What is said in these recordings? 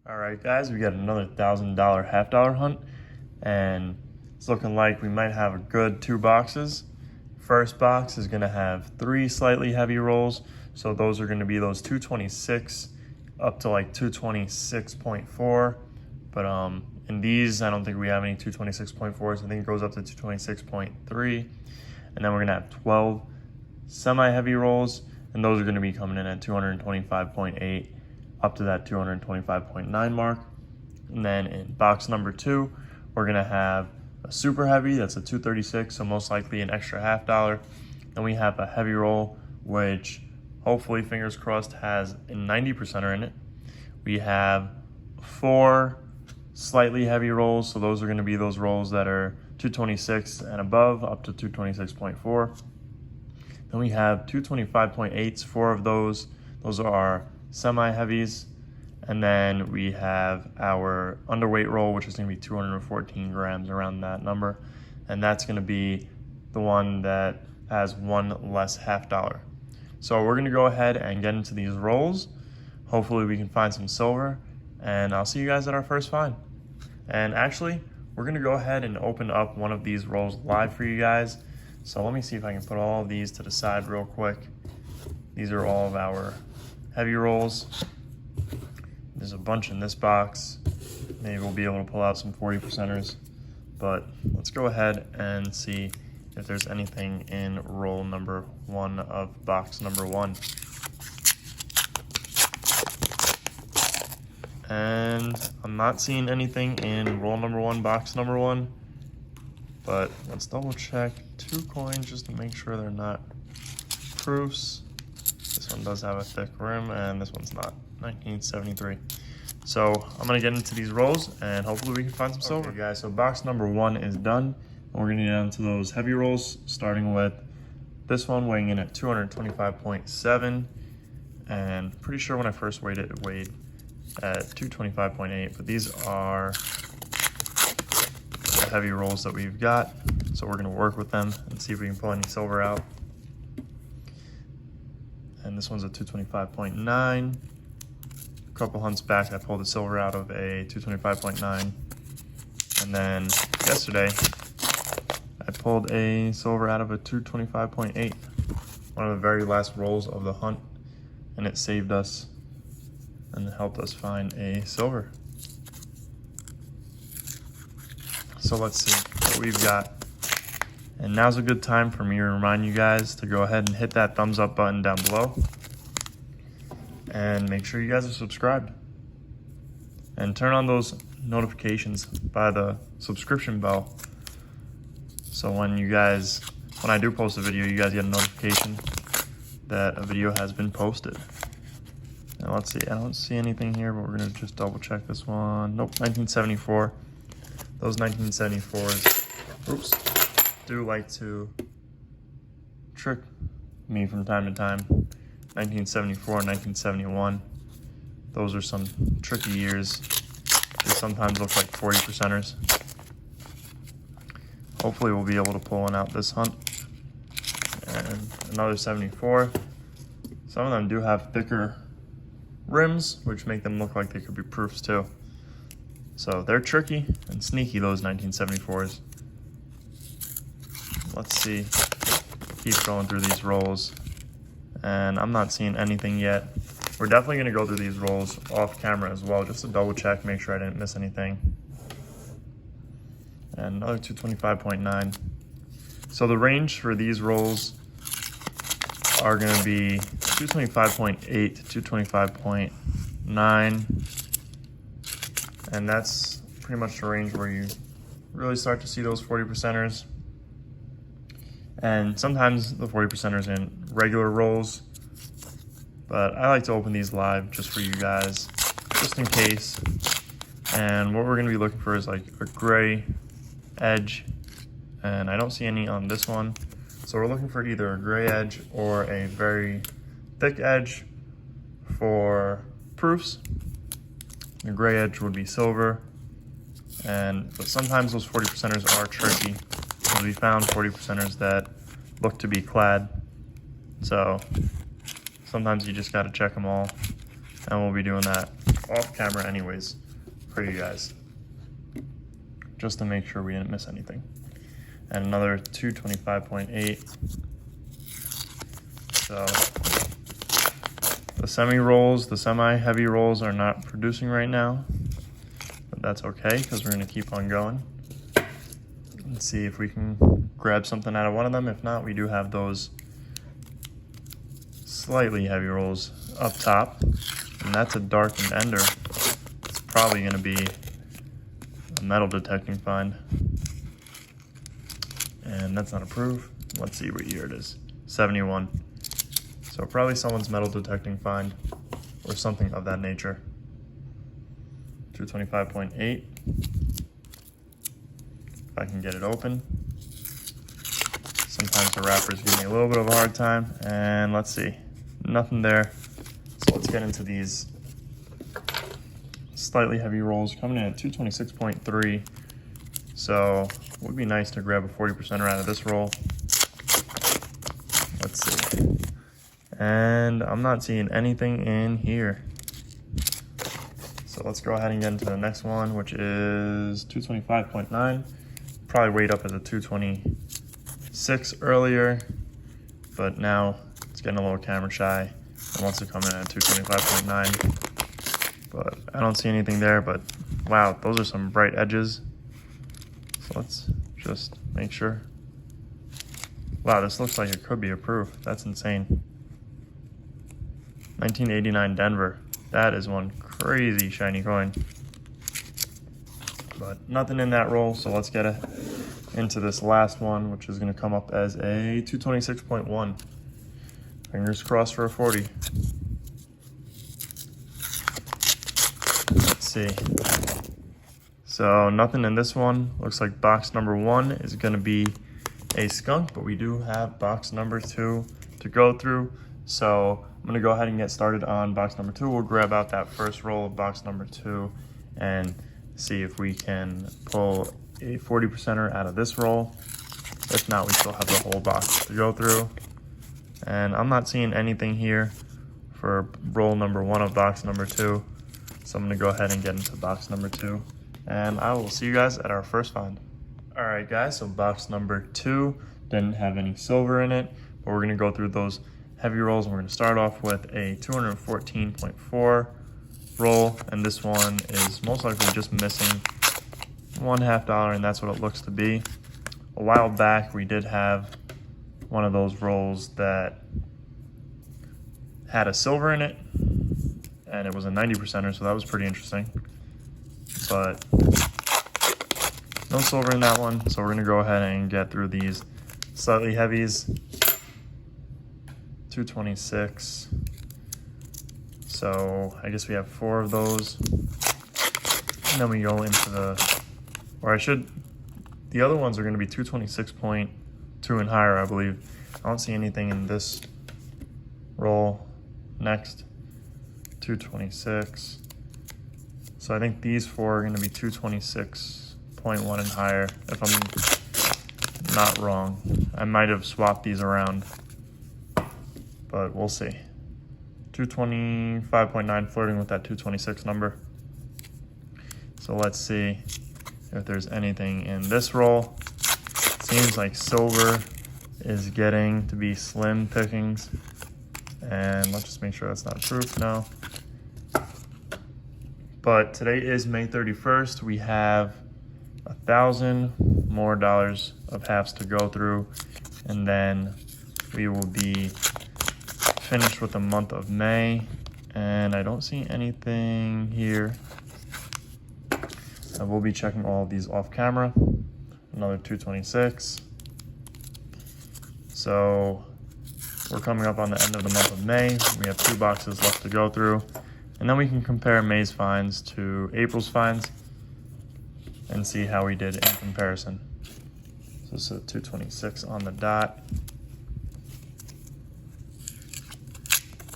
All right, guys, we got another $1,000 half-dollar hunt, and it's looking like we might have a good 2 boxes. First box is gonna have 3 slightly heavy rolls, so those are gonna be those 226 up to like 226.4. But in these, I don't think we have any 226.4s. I think it goes up to 226.3, and then we're gonna have 12 semi-heavy rolls, and those are gonna be coming in at 225.8. up to that 225.9 mark. And then in box number 2, we're gonna have a super heavy, that's a 236, so most likely an extra $half. Then we have a heavy roll, which hopefully, fingers crossed, has a 90%er in it. We have 4 slightly heavy rolls, so those are gonna be those rolls that are 226 and above, up to 226.4. Then we have 225.8s, 4 of those are semi-heavies. And then we have our underweight roll, which is going to be 214 grams, around that number, and that's going to be the one that has 1 less $half. So we're going to go ahead and get into these rolls. Hopefully we can find some silver, and I'll see you guys at our first find. And actually, we're going to go ahead and open up one of these rolls live for you guys. So let me see if I can put all of these to the side real quick. These are all of our heavy rolls. There's a bunch in this box. Maybe we'll be able to pull out some 40%ers, but let's go ahead and see if there's anything in roll number 1 of box number 1. And I'm not seeing anything in roll number 1, box number 1, but let's double check 2 coins just to make sure they're not proofs. This one does have a thick rim, and this one's not. 1973. So I'm gonna get into these rolls, and hopefully we can find some silver. Okay, guys, so box number 1 is done, and we're gonna get into those heavy rolls, starting with this one weighing in at 225.7, and pretty sure when I first weighed it, it weighed at 225.8, but these are the heavy rolls that we've got, so we're gonna work with them and see if we can pull any silver out. And this one's a 225.9. A couple hunts back, I pulled the silver out of a 225.9. And then yesterday, I pulled a silver out of a 225.8. One of the very last rolls of the hunt, and it saved us and helped us find a silver. So let's see what we've got. And now's a good time for me to remind you guys to go ahead and hit that thumbs up button down below. And make sure you guys are subscribed. And turn on those notifications by the subscription bell. So when I do post a video, you guys get a notification that a video has been posted. Now let's see, I don't see anything here, but we're gonna just double check this one. Nope, 1974. Those 1974s, oops, do like to trick me from time to time. 1974, 1971. Those are some tricky years. They sometimes look like 40%ers. Hopefully we'll be able to pull one out this hunt. And another 74. Some of them do have thicker rims, which make them look like they could be proofs too. So they're tricky and sneaky, those 1974s. Let's see, keep going through these rolls, and I'm not seeing anything yet. We're definitely gonna go through these rolls off camera as well, just to double check, make sure I didn't miss anything. And another 225.9. So the range for these rolls are gonna be 225.8 to 225.9. And that's pretty much the range where you really start to see those 40%ers. And sometimes the 40%ers in regular rolls, but I like to open these live just for you guys, just in case. And what we're gonna be looking for is like a gray edge, and I don't see any on this one. So we're looking for either a gray edge or a very thick edge for proofs. The gray edge would be silver, but sometimes those 40%ers are tricky. We found 40%ers that look to be clad, so sometimes you just got to check them all And we'll be doing that off camera anyways for you guys, just to make sure we didn't miss anything. And another 225.8. So the semi-rolls, the semi-heavy rolls are not producing right now, but that's okay because we're gonna keep on going and see if we can grab something out of one of them. If not, we do have those slightly heavy rolls up top, and that's a darkened ender. It's probably gonna be a metal detecting find, and that's not approved. Let's see what year it is. 71. So probably someone's metal detecting find or something of that nature. 225.8. If I can get it open. Sometimes the wrappers give me a little bit of a hard time. And let's see, nothing there. So let's get into these slightly heavy rolls coming in at 226.3. So it would be nice to grab a 40% out of this roll. Let's see. And I'm not seeing anything in here. So let's go ahead and get into the next one, which is 225.9. Probably weighed up as a 226 earlier, but now it's getting a little camera shy and wants to come in at 225.9. But I don't see anything there, but wow, those are some bright edges. So let's just make sure. Wow, this looks like it could be approved. That's insane. 1989 Denver. That is one crazy shiny coin. But nothing in that roll, so let's get into this last one, which is going to come up as a 226.1. Fingers crossed for a 40. Let's see. So nothing in this one. Looks like box number 1 is going to be a skunk, but we do have box number 2 to go through. So I'm going to go ahead and get started on box number 2. We'll grab out that first roll of box number 2 and see if we can pull a 40%er out of this roll. If not, we still have the whole box to go through. And I'm not seeing anything here for roll number 1 of box number 2. So I'm going to go ahead and get into box number 2. And I will see you guys at our first find. All right, guys, so box number 2 didn't have any silver in it, but we're going to go through those heavy rolls, and we're going to start off with a 214.4 roll, and this one is most likely just missing $0.50, and that's what it looks to be. A while back, we did have one of those rolls that had a silver in it, and it was a 90%er, so that was pretty interesting. But no silver in that one, so we're going to go ahead and get through these slightly heavies. 226. So I guess we have 4 of those. And then we go into the other ones are going to be 226.2 and higher, I believe. I don't see anything in this roll. Next, 226. So I think these 4 are going to be 226.1 and higher, if I'm not wrong. I might have swapped these around, but we'll see. 225.9 flirting with that 226 number. So let's see if there's anything in this roll. Seems like silver is getting to be slim pickings. And let's just make sure that's not proof. No. But today is May 31st. We have $1,000 more of halves to go through. And then we will be finished with the month of May. And I don't see anything here. I will be checking all of these off camera. Another 226. So we're coming up on the end of the month of May. We have 2 boxes left to go through. And then we can compare May's finds to April's finds and see how we did in comparison. So this is a 226 on the dot.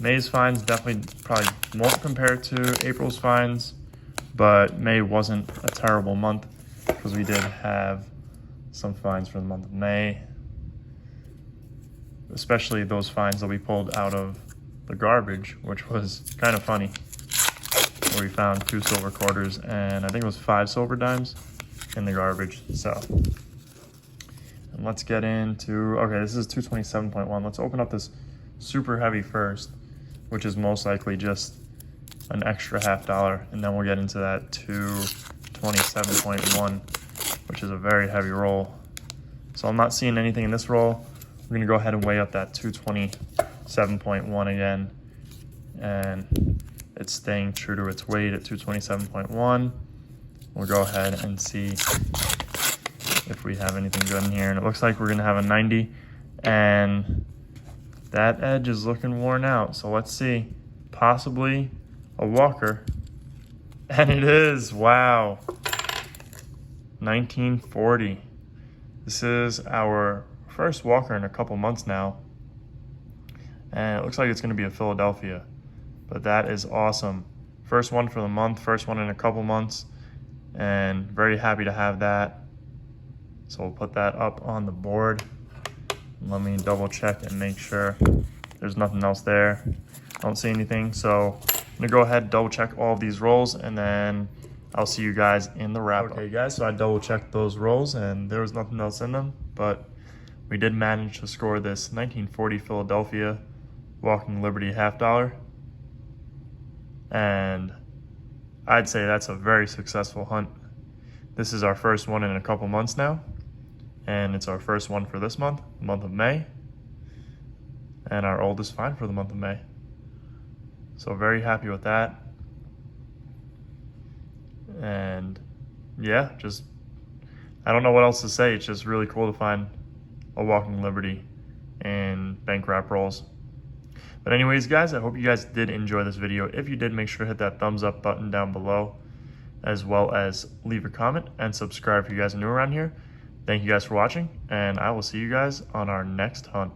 May's finds definitely probably won't compare to April's finds, but May wasn't a terrible month because we did have some finds for the month of May, especially those finds that we pulled out of the garbage, which was kind of funny. where we found 2 silver quarters and I think it was 5 silver dimes in the garbage. So, and let's get into, okay, this is 227.1. Let's open up this super heavy first, which is most likely just an extra $50, and then we'll get into that 227.1, which is a very heavy roll. So I'm not seeing anything in this roll. We're gonna go ahead and weigh up that 227.1 again, and it's staying true to its weight at 227.1. We'll go ahead and see if we have anything good in here, and it looks like we're gonna have a 90, and that edge is looking worn out. So let's see, possibly a walker, and it is. Wow, 1940. This is our first walker in a couple months now, and it looks like it's going to be a Philadelphia, but that is awesome. First one for the month, first one in a couple months, and very happy to have that. So we'll put that up on the board. Let me double check and make sure there's nothing else there. I don't see anything, so I'm gonna go ahead and double check all of these rolls, and then I'll see you guys in the wrap up. Okay guys, so I double checked those rolls and there was nothing else in them, but we did manage to score this 1940 Philadelphia Walking Liberty $50. And I'd say that's a very successful hunt. This is our first one in a couple months now, and it's our first one for this month, the month of May, and our oldest find for the month of May. So very happy with that. And yeah, just, I don't know what else to say. It's just really cool to find a Walking Liberty in bank wrap rolls. But anyways, guys, I hope you guys did enjoy this video. If you did, make sure to hit that thumbs up button down below, as well as leave a comment and subscribe if you guys are new around here. Thank you guys for watching, and I will see you guys on our next hunt.